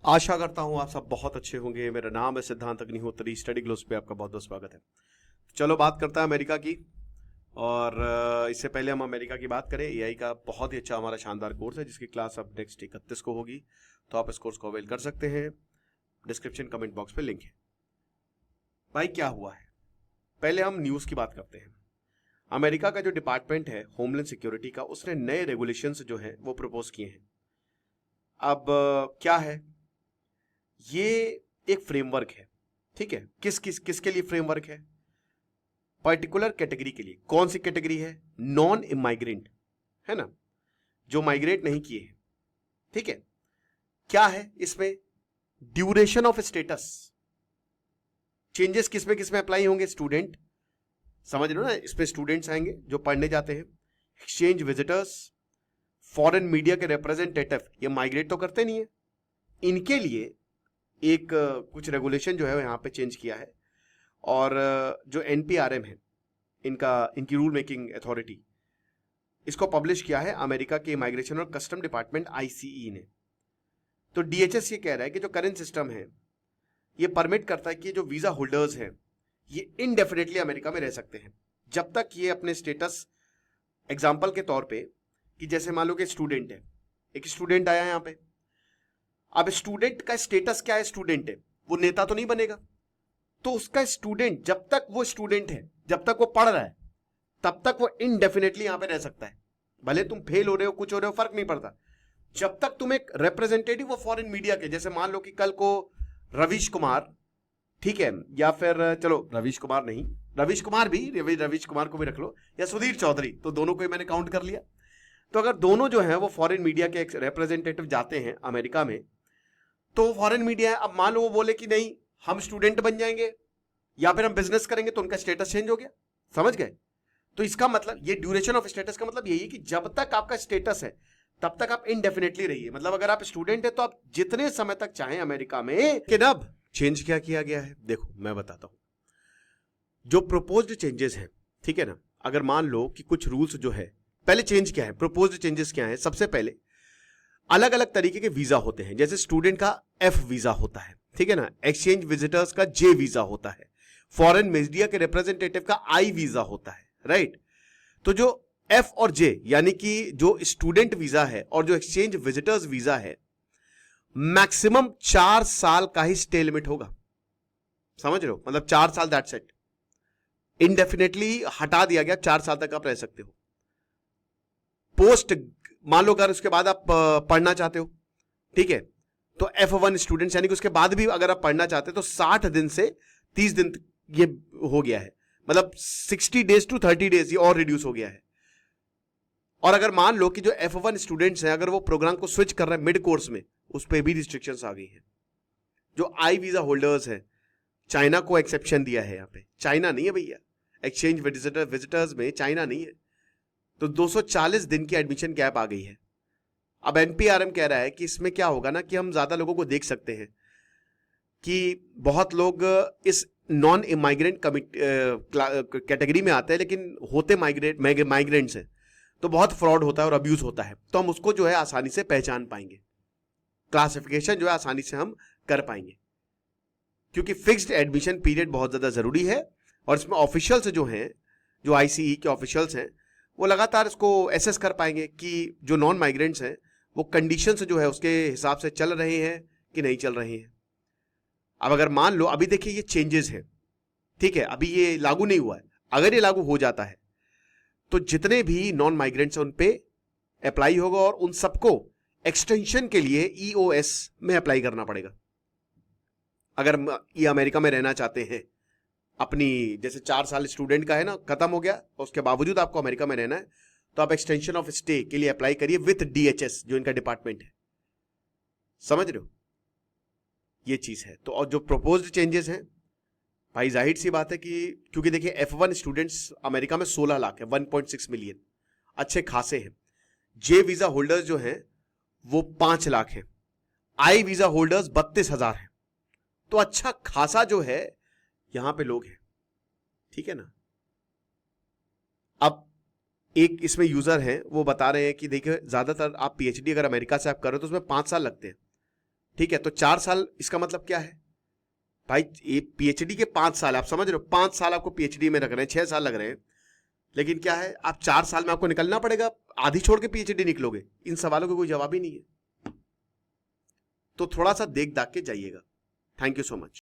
आशा करता हूँ आप सब बहुत अच्छे होंगे। मेरा नाम है सिद्धांत अग्निहोत्री। स्टडी ग्लोस पे आपका बहुत बहुत स्वागत है। चलो बात करते हैं अमेरिका की। और इससे पहले हम अमेरिका की बात करें, एआई का बहुत ही अच्छा हमारा शानदार कोर्स है जिसकी क्लास अब नेक्स्ट 31 को होगी, तो आप इस कोर्स को अवेल कर सकते हैं। डिस्क्रिप्शन कमेंट बॉक्स पे लिंक है। भाई क्या हुआ है, पहले हम न्यूज़ की बात करते हैं। अमेरिका का जो डिपार्टमेंट है होमलैंड सिक्योरिटी का, उसने नए रेगुलेशंस जो है वो प्रपोज किए हैं। अब क्या है, ये एक फ्रेमवर्क है, ठीक है। किसके लिए फ्रेमवर्क है? पर्टिकुलर कैटेगरी के लिए। कौन सी कैटेगरी है? नॉन इमाइग्रेंट, है ना, जो माइग्रेट नहीं किए हैं, ठीक है। क्या है इसमें? Duration of status. चेंजेस किसमें अप्लाई होंगे? स्टूडेंट, समझ लो ना, इसमें स्टूडेंट्स आएंगे जो पढ़ने जाते हैं, एक्सचेंज विजिटर्स, फॉरेन मीडिया के रिप्रेजेंटेटिव, ये माइग्रेट तो करते नहीं है, इनके लिए एक कुछ रेगुलेशन जो है यहाँ पे चेंज किया है। और जो एनपीआरएम है, इनकी रूल मेकिंग अथॉरिटी, इसको पब्लिश किया है अमेरिका के इमिग्रेशन और कस्टम डिपार्टमेंट आईसीई ने। तो डीएचएस ये कह रहा है कि जो करंट सिस्टम है ये परमिट करता है कि जो वीजा होल्डर्स हैं ये इनडेफिनेटली अमेरिका में रह सकते हैं जब तक ये अपने स्टेटस, एग्जाम्पल के तौर पे कि जैसे मान लो कि स्टूडेंट है, एक स्टूडेंट आया यहाँ पे। अब स्टूडेंट का स्टेटस क्या है? स्टूडेंट है, वो नेता तो नहीं बनेगा। तो उसका स्टूडेंट, जब तक वो स्टूडेंट है, जब तक वो पढ़ रहा है, तब तक वो इनडेफिनेटली यहां पे रह सकता है। भले तुम फेल हो रहे हो, कुछ हो रहे हो, फर्क नहीं पड़ता, जब तक तुम एक रिप्रेजेंटेटिव ऑफ फॉरेन मीडिया के, जैसे मान लो कि कल को रवीश कुमार, ठीक है, या फिर चलो रवीश कुमार नहीं, रवीश कुमार भी, रवीश कुमार को भी रख लो, या सुधीर चौधरी, तो दोनों को ही मैंने काउंट कर लिया। तो अगर दोनों जो है वो फॉरेन मीडिया के रिप्रेजेंटेटिव जाते हैं अमेरिका में, तो फॉरेन मीडिया है, अब मान लो वो बोले कि नहीं हम स्टूडेंट बन जाएंगे या फिर हम बिजनेस करेंगे, तो उनका स्टेटस चेंज हो गया। समझ गए? तो इसका मतलब, ये ड्यूरेशन ऑफ स्टेटस का मतलब यही है कि जब तक आपका स्टेटस है तब तक आप इनडेफिनेटली रहिए। मतलब अगर आप स्टूडेंट है तो आप जितने समय तक चाहें अमेरिका में। लेकिन अब चेंज क्या किया गया है, देखो मैं बताता हूं। जो प्रोपोज्ड चेंजेस हैं, ठीक है ना, अगर मान लो कि कुछ रूल्स जो है, पहले चेंज क्या है, प्रोपोज्ड चेंजेस क्या है। सबसे पहले अलग अलग तरीके के वीजा होते हैं, जैसे स्टूडेंट का एफ वीजा होता है, ठीक है ना, एक्सचेंज विजिटर्स का जे वीजा होता है, फॉरेन मीडिया के रिप्रेजेंटेटिव का आई वीजा होता है, राइट। तो जो एफ और जे, यानी कि जो स्टूडेंट वीजा है और जो एक्सचेंज विजिटर्स वीजा है, मैक्सिमम 4 साल का ही स्टे लिमिट होगा। समझ रहे हो? मतलब 4 साल, दैट्स इट। इनडेफिनेटली हटा दिया गया, 4 साल तक आप रह सकते हो। पोस्ट, मान लो अगर उसके बाद आप पढ़ना चाहते हो, ठीक है, तो F1 स्टूडेंट्स, यानी कि उसके बाद भी अगर आप पढ़ना चाहते हो तो 60 दिन से 30 दिन ये हो गया है, मतलब 60 डेज टू 30 डेज ये और रिड्यूस हो गया है। और अगर मान लो कि जो F1 स्टूडेंट्स हैं, अगर वो प्रोग्राम को स्विच कर रहे हैं मिड कोर्स में, उस पर भी रिस्ट्रिक्शंस आ गई हैं। जो आई वीजा होल्डर्स हैं, चाइना को एक्सेप्शन दिया है, यहाँ पे चाइना नहीं है भैया, एक्सचेंज विजिटर्स में चाइना नहीं है। तो 240 दिन की एडमिशन गैप आ गई है। अब एनपीआरएम कह रहा है कि इसमें क्या होगा ना, कि हम ज्यादा लोगों को देख सकते हैं कि बहुत लोग इस नॉन इमाइग्रेंट कैटेगरी में आते हैं, लेकिन होते माइग्रेंट्स हैं, तो बहुत फ्रॉड होता है और अब्यूज होता है। तो हम उसको जो है आसानी से पहचान पाएंगे, क्लासिफिकेशन जो है आसानी से हम कर पाएंगे, क्योंकि फिक्स्ड एडमिशन पीरियड बहुत ज्यादा जरूरी है। और इसमें ऑफिशियल्स जो हैं, जो आईसीई के ऑफिशियल्स हैं, वो लगातार इसको एसेस कर पाएंगे कि जो नॉन माइग्रेंट्स हैं वो कंडीशंस जो है उसके हिसाब से चल रहे हैं कि नहीं चल रहे हैं। अब अगर मान लो, अभी देखिए ये चेंजेस है, ठीक है, अभी ये लागू नहीं हुआ है, अगर ये लागू हो जाता है तो जितने भी नॉन माइग्रेंट्स हैं उन पे अप्लाई होगा और उन सबको एक्सटेंशन के लिए ईओएस में अप्लाई करना पड़ेगा। अगर ये अमेरिका में रहना चाहते हैं, अपनी जैसे 4 साल स्टूडेंट का है ना, खत्म हो गया, उसके बावजूद आपको अमेरिका में रहना है, तो आप एक्सटेंशन ऑफ स्टे के लिए अप्लाई करिए विथ डीएचएस, जो इनका डिपार्टमेंट है। समझ रहे हो? ये चीज है। तो और जो प्रोपोज्ड चेंजेस हैं, भाई जाहिर सी बात है कि क्योंकि देखिए F1 स्टूडेंट्स अमेरिका में 16 लाख है, 1.6 मिलियन, अच्छे खासे हैं। जे वीजा होल्डर्स जो हैं वो 5 लाख हैं, आई वीजा होल्डर्स 32,000 हैं। तो अच्छा खासा जो है यहां पे लोग हैं, ठीक है ना। अब एक इसमें यूजर है, वो बता रहे हैं कि देखिए ज्यादातर आप पीएचडी अगर अमेरिका से आप कर रहे हो तो उसमें 5 साल लगते हैं, ठीक है, तो 4 साल इसका मतलब क्या है भाई, ये पीएचडी के 5 साल, आप समझ रहे हो, 5 साल आपको पीएचडी में रख रहे हैं, 6 साल लग रहे हैं, लेकिन क्या है, आप 4 साल में आपको निकलना पड़ेगा, आधी छोड़ के पीएचडी निकलोगे। इन सवालों का कोई जवाब ही नहीं है। तो थोड़ा सा देख दाख के जाइएगा। Thank you so much.